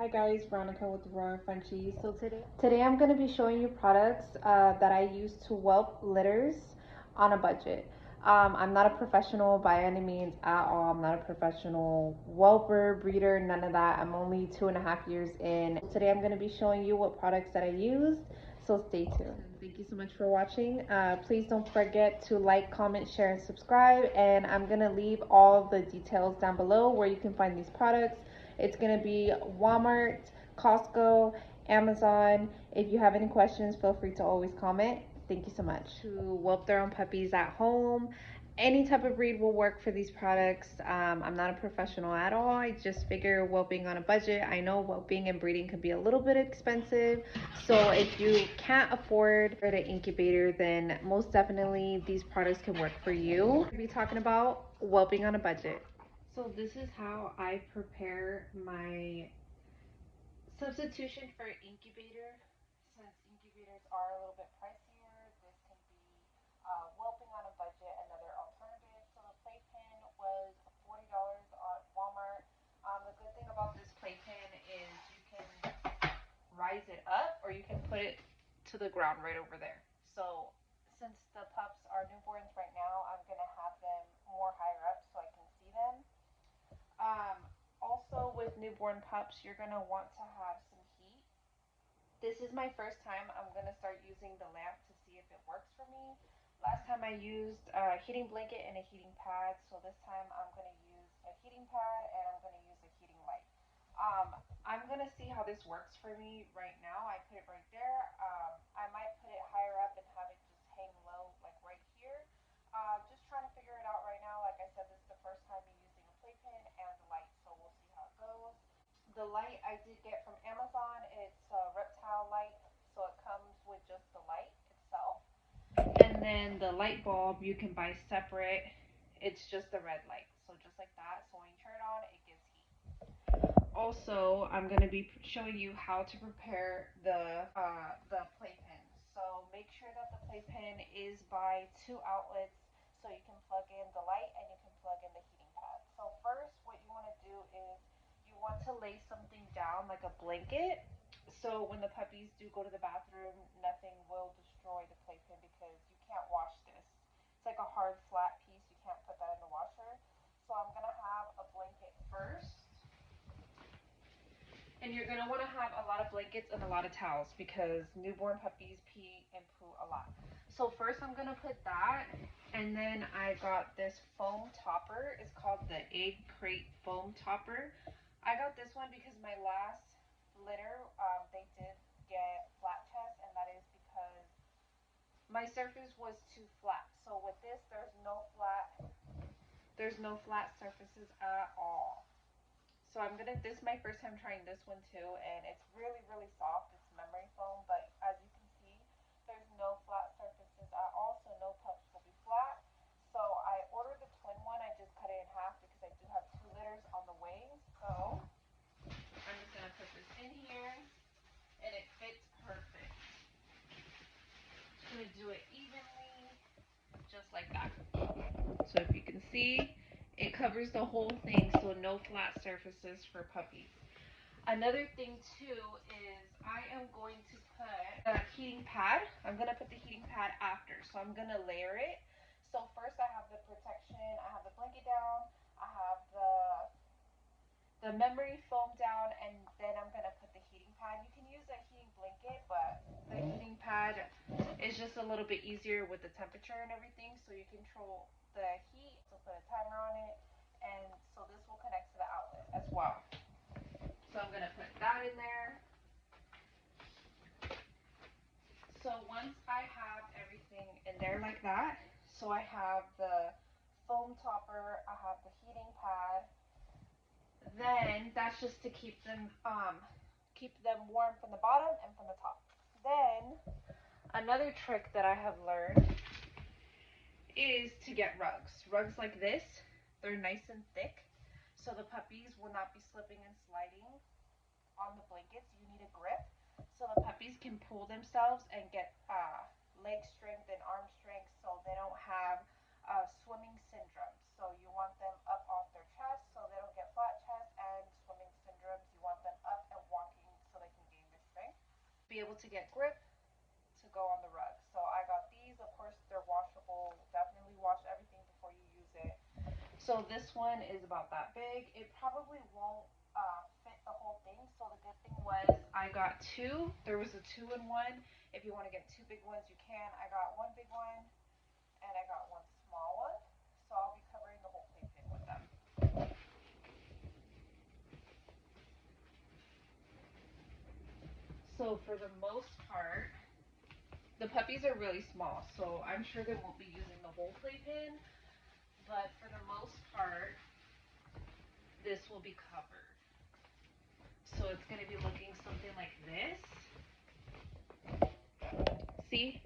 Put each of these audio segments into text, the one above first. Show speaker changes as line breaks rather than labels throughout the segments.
Hi guys, Veronica with the Royal Frenchies. So today I'm going to be showing you products that I use to whelp litters on a budget. I'm not a professional by any means at all. I'm not a professional whelper, breeder, none of that. I'm only 2.5 years in. Today I'm going to be showing you what products that I used, so stay tuned. Thank you so much for watching. Please don't forget to like, comment, share, and subscribe. And I'm going to leave all the details down below where you can find these products. It's going to be Walmart, Costco, Amazon. If you have any questions, feel free to always comment. Thank you so much. To whelp their own puppies at home. Any type of breed will work for these products. I'm not a professional at all. I just figure whelping on a budget. I know whelping and breeding can be a little bit expensive. So if you can't afford an incubator, then most definitely these products can work for you. We'll be talking about whelping on a budget. So this is how I prepare my substitution for incubator. Since incubators are a little bit pricier, this can be whelping on a budget, another alternative. So the playpen was $40 at Walmart. The good thing about this playpen is you can rise it up or you can put it to the ground right over there. So since the pups are newborns right now, I'm going to have them more higher up so I can see them. Um, Also with newborn pups, you're gonna want to have some heat. This is my first time. I'm gonna start using the lamp to see if it works for me. Last time I used a heating blanket and a heating pad, so this time I'm gonna use a heating pad and I'm gonna use a heating light. I'm gonna see how this works for me right now. I put it right there. I might put it higher up and have it just hang low, like right here. Just trying to figure it out right now. Like I said, this is the first time me using a playpen and the light, so we'll see how it goes. The light I did get from Amazon. It's a reptile light, so it comes with just the light itself. And then the light bulb you can buy separate. It's just the red light, so just like that. So when you turn it on, it gives heat. Also, I'm going to be showing you how to prepare the playpen. So make sure that the playpen is by 2 outlets, so you can plug in the light and you can plug in the heating pad. So first, what you want to do is you want to lay something down like a blanket. So when the puppies do go to the bathroom, nothing will destroy the playpen because you can't wash this. It's like a hard flat piece. You can't put that in the washer. So I'm going to have a blanket first. And you're going to want to have a lot of blankets and a lot of towels because newborn puppies pee and poo a lot. So first I'm going to put that, and then I got this foam topper. It's called the Egg Crate Foam Topper. I got this one because my last litter, they did get flat chest, and that is because my surface was too flat. So with this, there's no flat surfaces at all. So this is my first time trying this one too, and it's really, really soft. It's memory foam, but as you can see, there's no flat surfaces at all, so no pups will be flat. So I ordered the twin one. I just cut it in half because I do have 2 litters on the way. So I'm just gonna put this in here, and it fits perfect. Just gonna do it evenly, just like that. So if you can see, it covers the whole thing, so no flat surfaces for puppies. Another thing too is I am going to put a heating pad. I'm going to put the heating pad after. So I'm going to layer it. So first I have the protection, I have the blanket down, I have the memory foam down, and then I'm going to put the heating pad. You can use a heating blanket, but the heating pad is just a little bit easier with the temperature and everything, so you control the heat. So put a timer on it, and so this will connect to the outlet as well. So I'm going to put that in there. So once I have everything in there like that, so I have the foam topper, I have the heating pad, then that's just to keep them warm from the bottom and from the top. Then another trick that I have learned is to get rugs. Rugs like this, they're nice and thick, so the puppies will not be slipping and sliding on the blankets. You need a grip so the puppies can pull themselves and get leg strength and arm strength, so they don't have swimming syndrome. So you want them up off their chest so they don't get flat chest and swimming syndromes. You want them up and walking able to get grip to go on the rug. So I got these. Of course, they're washable. Definitely wash everything before you use it. So this one is about that big. It probably won't fit the whole thing. So the good thing was I got two. There was a 2-in-1. If you want to get two big ones, you can. I got one big one and I got one small one. So I'll be covering the whole playpen with them. So for the most part, the puppies are really small, so I'm sure they won't be using the whole playpen, but for the most part, this will be covered. So it's going to be looking something like this. See?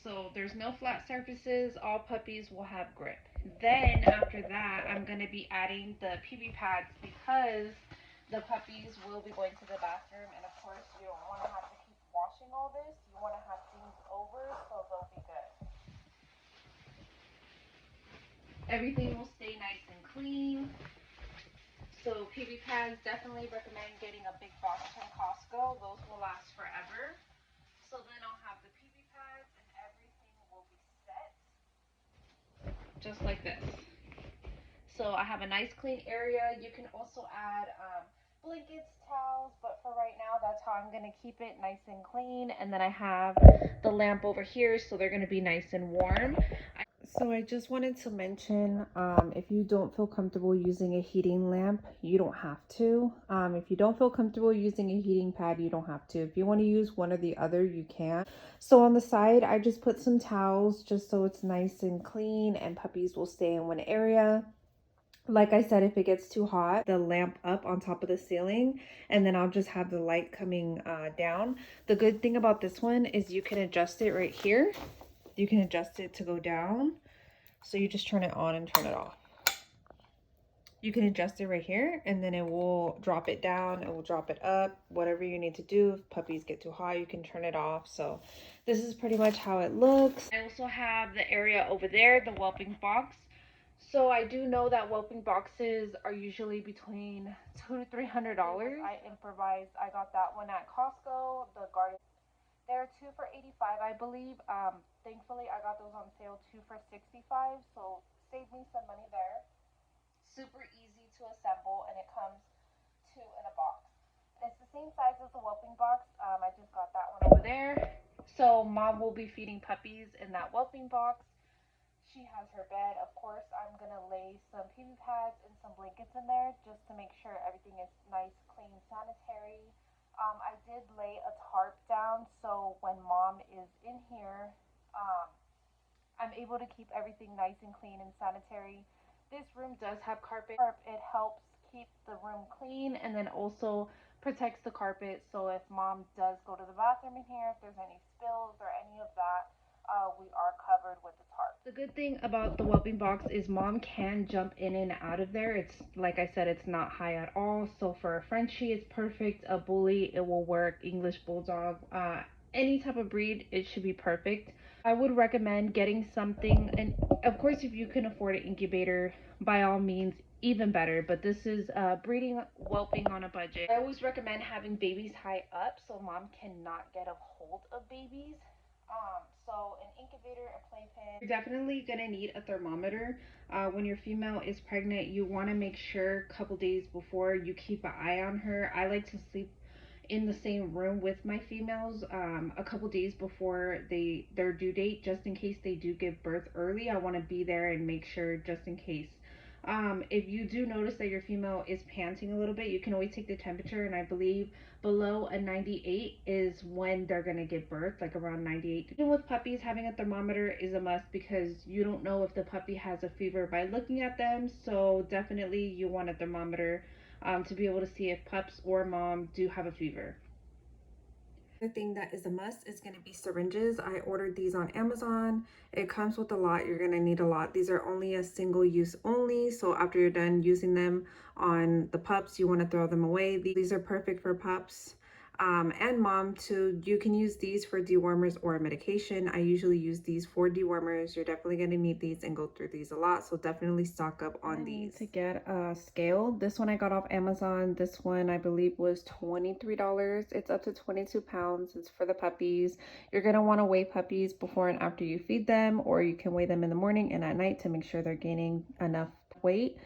So there's no flat surfaces. All puppies will have grip. Then after that, I'm going to be adding the PB pads because the puppies will be going to the bathroom, and of course you don't want to have to keep washing all this. You want to have things over so they'll be good. Everything will stay nice and clean. So PB pads, definitely recommend getting a big box from Costco. Those will last forever. So then I'll have the PB pads and everything will be set just like this. So I have a nice clean area. You can also add blankets, towels, but for right now, that's how I'm going to keep it nice and clean. And then I have the lamp over here, so they're going to be nice and warm. So I just wanted to mention, if you don't feel comfortable using a heating lamp, you don't have to. If you don't feel comfortable using a heating pad, you don't have to. If you want to use one or the other, you can. So on the side, I just put some towels just so it's nice and clean and puppies will stay in one area. Like I said, if it gets too hot, the lamp up on top of the ceiling, and then I'll just have the light coming down. The good thing about this one is you can adjust it right here. You can adjust it to go down. So you just turn it on and turn it off. You can adjust it right here, and then it will drop it down, it will drop it up, whatever you need to do. If puppies get too hot, you can turn it off. So this is pretty much how it looks. I also have the area over there, the whelping box. So I do know that whelping boxes are usually between $200 to $300. I improvised. I got that one at Costco. The garden. They're 2 for $85, I believe. Thankfully, I got those on sale 2 for $65, so saved me some money there. Super easy to assemble, and it comes 2 in a box. And it's the same size as the whelping box. I just got that one over there. So mom will be feeding puppies in that whelping box. She has her bed. Of course, I'm going to lay some PB pads and some blankets in there just to make sure everything is nice, clean, sanitary. I did lay a tarp down so when mom is in here, I'm able to keep everything nice and clean and sanitary. This room does have carpet. It helps keep the room clean and then also protects the carpet. So if mom does go to the bathroom in here, if there's any spills or any of that, we are covered with the tarp. The good thing about the whelping box is mom can jump in and out of there. It's like I said, it's not high at all. So for a Frenchie, it's perfect. A bully, it will work. English bulldog, any type of breed, it should be perfect. I would recommend getting something, and of course, if you can afford an incubator, by all means, even better. But this is breeding whelping on a budget. I always recommend having babies high up so mom cannot get a hold of babies. So an incubator, a playpen. You're definitely gonna need a thermometer. When your female is pregnant, you want to make sure a couple days before you keep an eye on her. I like to sleep in the same room with my females a couple days before their due date, just in case they do give birth early. I want to be there and make sure just in case. If you do notice that your female is panting a little bit, you can always take the temperature, and I believe below a 98 is when they're gonna give birth, like around 98. Even with puppies, having a thermometer is a must because you don't know if the puppy has a fever by looking at them. So definitely you want a thermometer to be able to see if pups or mom do have a fever. The thing that is a must is going to be syringes. I ordered these on Amazon. It comes with a lot. You're going to need a lot. These are only a single use only. So after you're done using them on the pups, you want to throw them away. These are perfect for pups. and mom too. You can use these for dewormers or medication. I usually use these for dewormers. You're definitely going to need these and go through these a lot, so definitely stock up on these. Need to get a scale. This one I got off Amazon. This one I believe was $23. It's up to 22 pounds. It's for the puppies. You're going to want to weigh puppies before and after you feed them, or you can weigh them in the morning and at night to make sure they're gaining enough weight.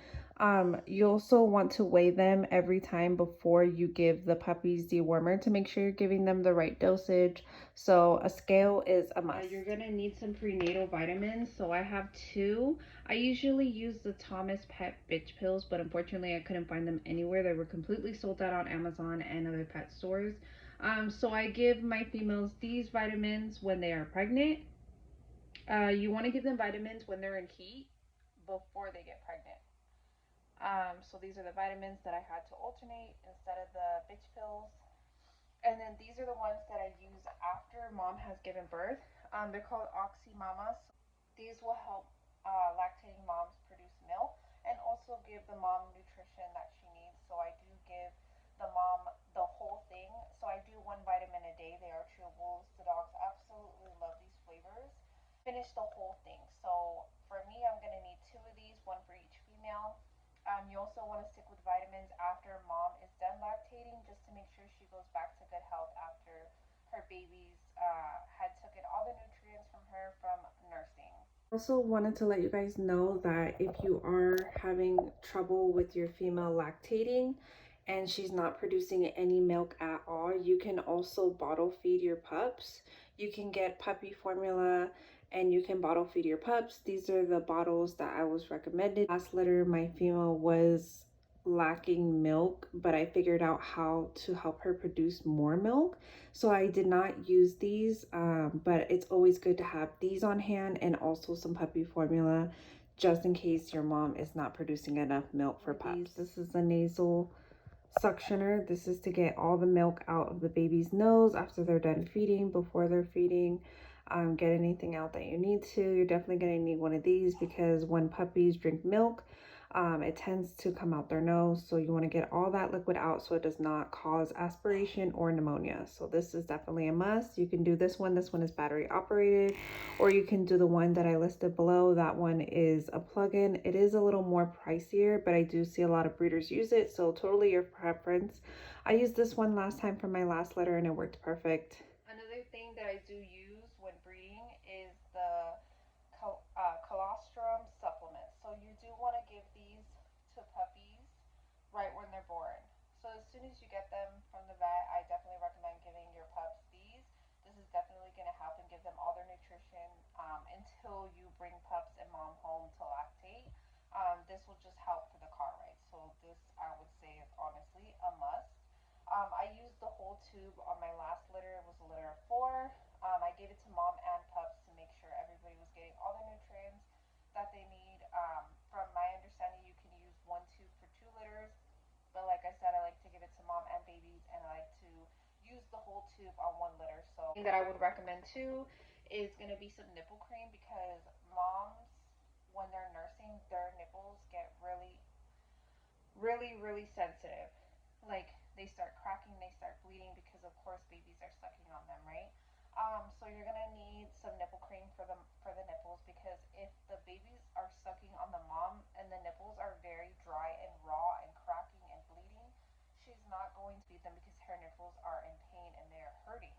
You also want to weigh them every time before you give the puppies dewormer to make sure you're giving them the right dosage. So a scale is a must. You're gonna need some prenatal vitamins. So I have two. I usually use the Thomas Pet Bitch Pills, but unfortunately I couldn't find them anywhere. They were completely sold out on Amazon and other pet stores. So I give my females these vitamins when they are pregnant. You want to give them vitamins when they're in heat before they get pregnant. So these are the vitamins that I had to alternate instead of the bitch pills. And then these are the ones that I use after mom has given birth. They're called Oxy Mamas. These will help lactating moms produce milk and also give the mom nutrition that she needs. So I do give the mom the whole thing. So I do one vitamin a day. They are chewables. The dogs absolutely love these flavors. Finish the whole thing. So for me, I'm going to need two of these, one for each female. You also want to stick with vitamins after mom is done lactating, just to make sure she goes back to good health after her babies had taken all the nutrients from her from nursing. Also wanted to let you guys know that if you are having trouble with your female lactating and she's not producing any milk at all, you can also bottle feed your pups. You can get puppy formula and you can bottle feed your pups. These are the bottles that I was recommended. Last litter, my female was lacking milk, but I figured out how to help her produce more milk. So I did not use these, but it's always good to have these on hand and also some puppy formula just in case your mom is not producing enough milk for pups. This is a nasal suctioner. This is to get all the milk out of the baby's nose after they're done feeding, before they're feeding. Get anything out that you need to. You're definitely going to need one of these because when puppies drink milk, it tends to come out their nose. So you want to get all that liquid out so it does not cause aspiration or pneumonia. So this is definitely a must. You can do this one. This one is battery operated, or you can do the one that I listed below. That one is a plug-in. It is a little more pricier, but I do see a lot of breeders use it. So totally your preference. I used this one last time for my last litter and it worked perfect. Another thing that I do use when breeding is the colostrum supplements. So you do want to give these to puppies right when they're born. So as soon as you get them from the vet, I definitely recommend giving your pups these. This is definitely going to help and give them all their nutrition until you bring pups and mom home to lactate. This will just help for the car ride. So this, I would say, is honestly a must. I used the whole tube on my last litter. It was a litter of 4. I gave it to mom and pups to make sure everybody was getting all the nutrients that they need. From my understanding, you can use one tube for 2 litters, but like I said, I like to give it to mom and babies, and I like to use the whole tube on 1 litter. So thing that I would recommend too is going to be some nipple cream, because moms, when they're nursing, their nipples get really sensitive. Like they start cracking, they start bleeding, because of course babies are sucking on them, right? So you're gonna need some nipple cream for the nipples, because if the babies are sucking on the mom and the nipples are very dry and raw and cracking and bleeding, she's not going to feed them because her nipples are in pain and they are hurting.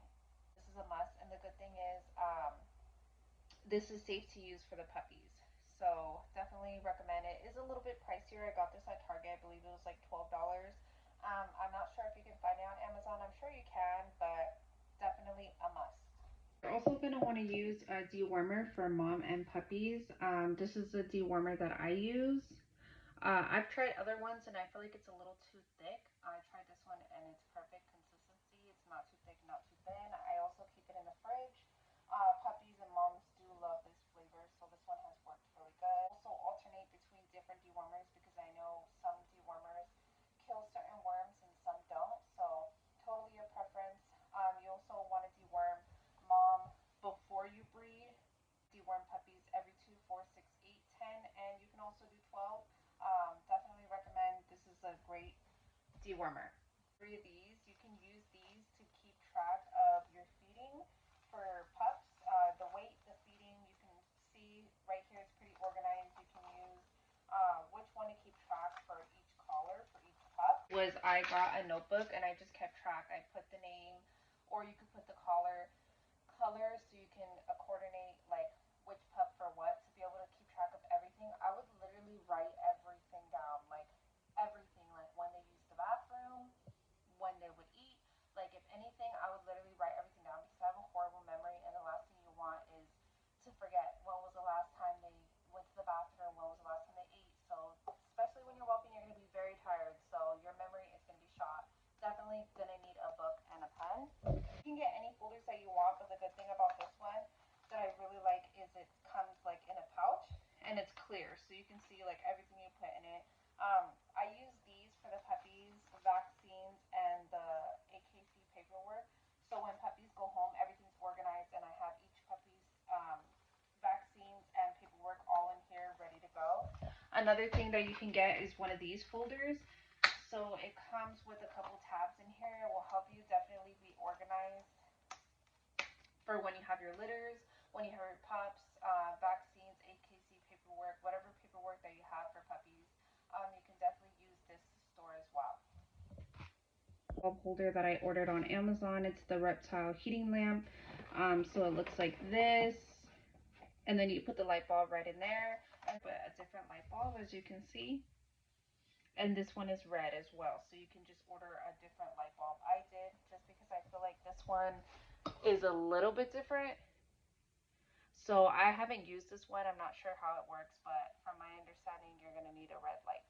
This is a must, and the good thing is this is safe to use for the puppies. So definitely recommend it. It is a little bit pricier. I got this at Target. I believe it was like $12. I'm not sure if you can find it on Amazon. I'm sure you can, but definitely a must. You're also going to want to use a dewormer for mom and puppies. This is the dewormer that I use. I've tried other ones and I feel like it's a little too thick. I tried this one and it's perfect consistency. It's not too thick, not too thin. I also keep it in the fridge. Puppies and moms do love this flavor, so this one has worked really good. Also alternate between different dewormers, because I know some dewormers kill certain worms and some don't. So totally your preference. You also want to deworm mom before you breed. Deworm puppies every 2, 4, 6, 8, 10, and you can also do 12. Definitely recommend. This is a great dewormer. 3 of these, you can use these to I got a notebook and I just kept track. I put the name, or you could put the color so you can coordinate like which pup for what, to be able to keep track of everything. I would literally write everything down, like everything, like when they use the bathroom, when they would eat, like if anything, I would literally write everything down because I have a horrible memory, and the last thing you want is to forget when was the last time they went to the bathroom, when was the last time they ate. So especially when you're whelping, you're going to be very tired, so your memory is going to be shot. Definitely going to need a book and a pen. You can get any folders that you want, but the good thing about this one that I really like is it comes like in a pouch and it's clear, so you can see like everything you put in it. I use these for the puppies, the vaccines, and the AKC paperwork. So when puppies go home, everything's organized, and I have each puppy's vaccines and paperwork all in here ready to go. Another thing that you can get is one of these folders. So it comes with a couple tabs in here. It will help you definitely be organized for when you have your litters, when you have your pups, vaccines, AKC paperwork, whatever paperwork that you have for puppies. You can definitely use this to store as well. Bulb holder that I ordered on Amazon. It's the reptile heating lamp. So it looks like this, and then you put the light bulb right in there, and put a different light bulb, as you can see. And this one is red as well, so you can just order a different light bulb. I did, just because I feel like this one is a little bit different. So I haven't used this one. I'm not sure how it works, but from my understanding, you're going to need a red light.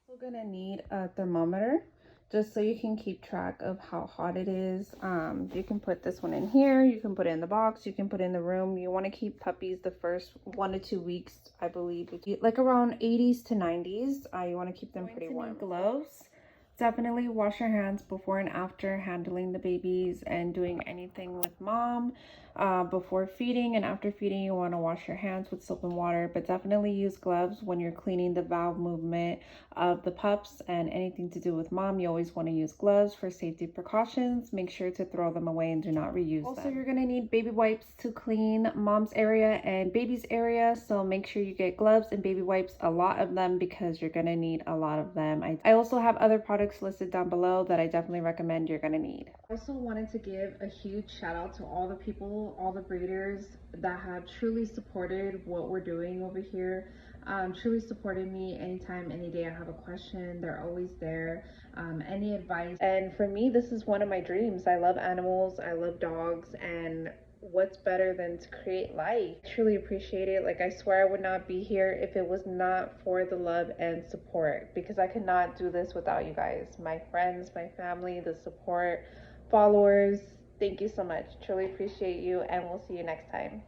Also going to need a thermometer, just so you can keep track of how hot it is. You can put this one in here. You can put it in the box. You can put it in the room. You want to keep puppies the first 1 to 2 weeks, I believe, like around 80s to 90s. You want to keep them pretty warm. Gloves. Definitely wash your hands before and after handling the babies and doing anything with mom. Before feeding and after feeding, you want to wash your hands with soap and water, but definitely use gloves when you're cleaning the valve movement of the pups, and anything to do with mom, you always want to use gloves for safety precautions. Make sure to throw them away and do not reuse them. Also, you're going to need baby wipes to clean mom's area and baby's area, so make sure you get gloves and baby wipes, a lot of them, because you're going to need a lot of them. I also have other products listed down below that I definitely recommend you're going to need. I also wanted to give a huge shout out to all the people, all the breeders that have truly supported what we're doing over here. Truly supported me anytime, any day I have a question. They're always there. Any advice. And for me, this is one of my dreams. I love animals. I love dogs. And what's better than to create life? Truly appreciate it. Like, I swear I would not be here if it was not for the love and support, because I could not do this without you guys. My friends, my family, the support, followers. Thank you so much. Truly appreciate you, and we'll see you next time.